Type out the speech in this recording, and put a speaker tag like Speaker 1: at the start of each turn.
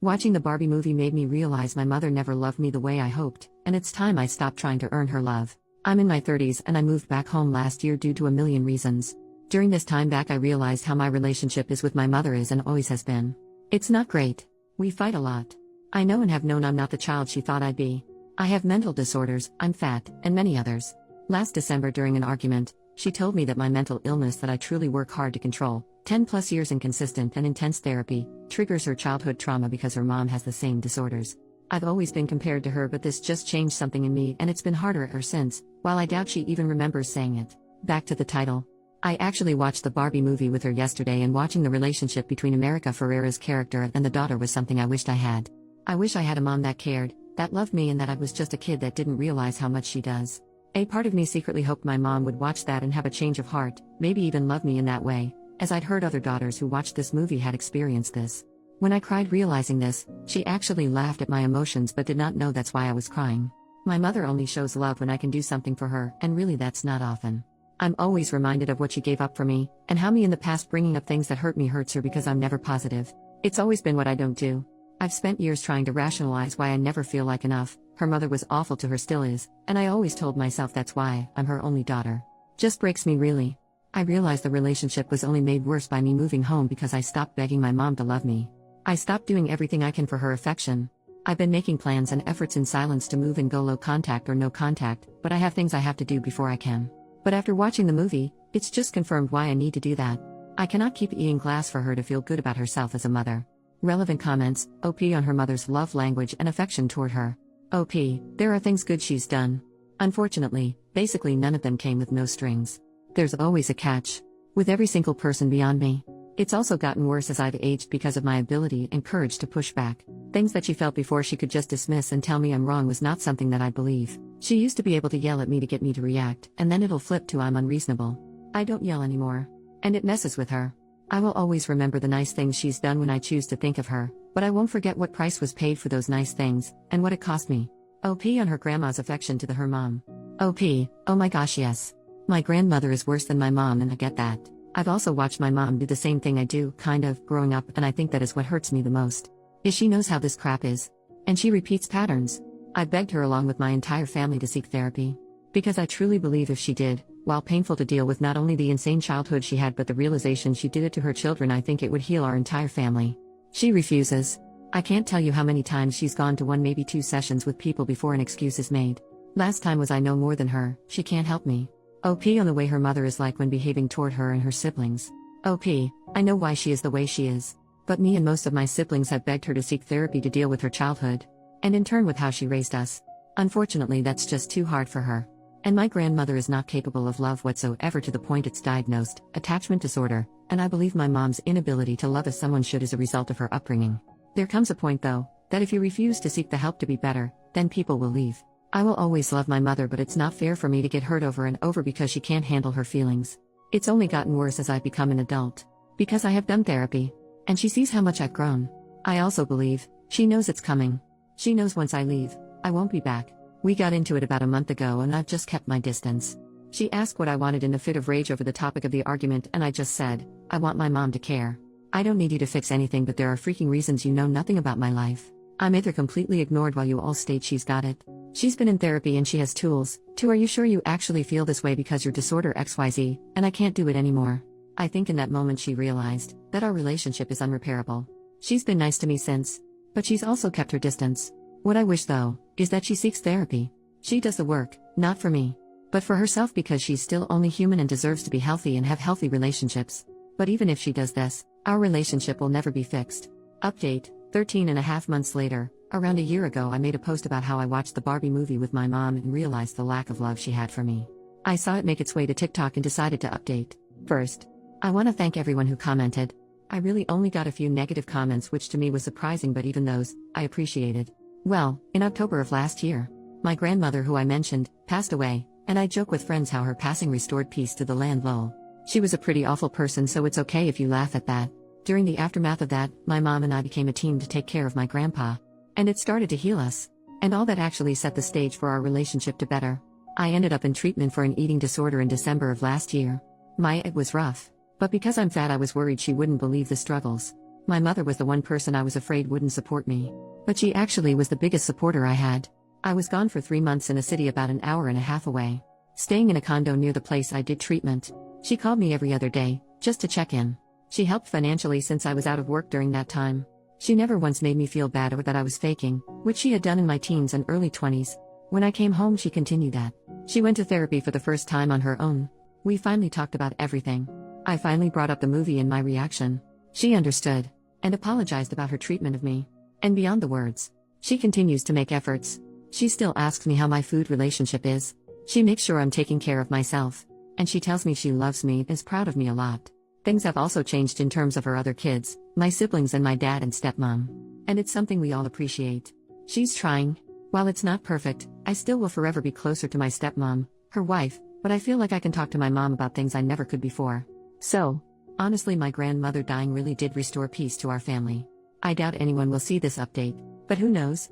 Speaker 1: Watching the Barbie movie made me realize my mother never loved me the way I hoped, and it's time I stopped trying to earn her love. I'm in my 30s and I moved back home last year due to a million reasons. During this time back I realized how my relationship is with my mother is and always has been. It's not great. We fight a lot. I know and have known I'm not the child she thought I'd be. I have mental disorders, I'm fat, and many others. Last December during an argument, she told me that my mental illness that I truly work hard to control, 10 plus years in consistent and intense therapy, triggers her childhood trauma because her mom has the same disorders. I've always been compared to her, but this just changed something in me and it's been harder ever since, while I doubt she even remembers saying it. Back to the title. I actually watched the Barbie movie with her yesterday, and watching the relationship between America Ferrera's character and the daughter was something I wished I had. I wish I had a mom that cared, that loved me, and that I was just a kid that didn't realize how much she does. A part of me secretly hoped my mom would watch that and have a change of heart, maybe even love me in that way, as I'd heard other daughters who watched this movie had experienced this. When I cried realizing this, she actually laughed at my emotions but did not know that's why I was crying. My mother only shows love when I can do something for her, and really that's not often. I'm always reminded of what she gave up for me, and how me in the past bringing up things that hurt me hurts her because I'm never positive. It's always been what I don't do. I've spent years trying to rationalize why I never feel like enough. Her mother was awful to her, still is, and I always told myself that's why I'm her only daughter. Just breaks me really. I realized the relationship was only made worse by me moving home because I stopped begging my mom to love me. I stopped doing everything I can for her affection. I've been making plans and efforts in silence to move and go low contact or no contact, but I have things I have to do before I can. But after watching the movie, it's just confirmed why I need to do that. I cannot keep eating glass for her to feel good about herself as a mother. Relevant comments, OP on her mother's love language and affection toward her. OP, there are things good she's done. Unfortunately, basically none of them came with no strings. There's always a catch. With every single person beyond me. It's also gotten worse as I've aged because of my ability and courage to push back. Things that she felt before she could just dismiss and tell me I'm wrong was not something that I'd believe. She used to be able to yell at me to get me to react, and then it'll flip to I'm unreasonable. I don't yell anymore. And it messes with her. I will always remember the nice things she's done when I choose to think of her, but I won't forget what price was paid for those nice things, and what it cost me. OP on her grandma's affection to her mom. OP, oh my gosh yes. My grandmother is worse than my mom and I get that. I've also watched my mom do the same thing I do, kind of, growing up, and I think that is what hurts me the most. Is she knows how this crap is. And she repeats patterns. I begged her along with my entire family to seek therapy. Because I truly believe if she did, while painful to deal with not only the insane childhood she had but the realization she did it to her children, I think it would heal our entire family. She refuses. I can't tell you how many times she's gone to 1 maybe 2 sessions with people before an excuse is made. Last time was I know more than her, she can't help me. OP on the way her mother is like when behaving toward her and her siblings. OP, I know why she is the way she is. But me and most of my siblings have begged her to seek therapy to deal with her childhood. And in turn with how she raised us. Unfortunately that's just too hard for her. And my grandmother is not capable of love whatsoever to the point it's diagnosed, attachment disorder, and I believe my mom's inability to love as someone should is a result of her upbringing. There comes a point though, that if you refuse to seek the help to be better, then people will leave. I will always love my mother, but it's not fair for me to get hurt over and over because she can't handle her feelings. It's only gotten worse as I've become an adult. Because I have done therapy. And she sees how much I've grown. I also believe, she knows it's coming. She knows once I leave, I won't be back. We got into it about a month ago and I've just kept my distance. She asked what I wanted in a fit of rage over the topic of the argument and I just said, I want my mom to care. I don't need you to fix anything, but there are freaking reasons you know nothing about my life. I'm either completely ignored while you all state she's got it. She's been in therapy and she has tools. Are you sure you actually feel this way because your disorder XYZ, and I can't do it anymore? I think in that moment she realized that our relationship is unrepairable. She's been nice to me since, but she's also kept her distance. What I wish though, is that she seeks therapy. She does the work, not for me, but for herself because she's still only human and deserves to be healthy and have healthy relationships. But even if she does this, our relationship will never be fixed. Update, 13.5 months later. Around a year ago I made a post about how I watched the Barbie movie with my mom and realized the lack of love she had for me. I saw it make its way to TikTok and decided to update. First, I want to thank everyone who commented. I really only got a few negative comments, which to me was surprising, but even those, I appreciated. Well, in October of last year, my grandmother who I mentioned, passed away, and I joke with friends how her passing restored peace to the land lol. She was a pretty awful person, so it's okay if you laugh at that. During the aftermath of that, my mom and I became a team to take care of my grandpa. And it started to heal us. And all that actually set the stage for our relationship to better. I ended up in treatment for an eating disorder in December of last year. It was rough. But because I'm fat I was worried she wouldn't believe the struggles. My mother was the one person I was afraid wouldn't support me. But she actually was the biggest supporter I had. I was gone for 3 months in a city about an hour and a half away, staying in a condo near the place I did treatment. She called me every other day, just to check in. She helped financially since I was out of work during that time. She never once made me feel bad or that I was faking, which she had done in my teens and early 20s. When I came home, she continued that. She went to therapy for the first time on her own. We finally talked about everything. I finally brought up the movie and my reaction. She understood and apologized about her treatment of me. And beyond the words, she continues to make efforts. She still asks me how my food relationship is. She makes sure I'm taking care of myself. And she tells me she loves me and is proud of me a lot. Things have also changed in terms of her other kids, my siblings and my dad and stepmom. And it's something we all appreciate. She's trying. While it's not perfect, I still will forever be closer to my stepmom, her wife, but I feel like I can talk to my mom about things I never could before. So, honestly, my grandmother dying really did restore peace to our family. I doubt anyone will see this update, but who knows?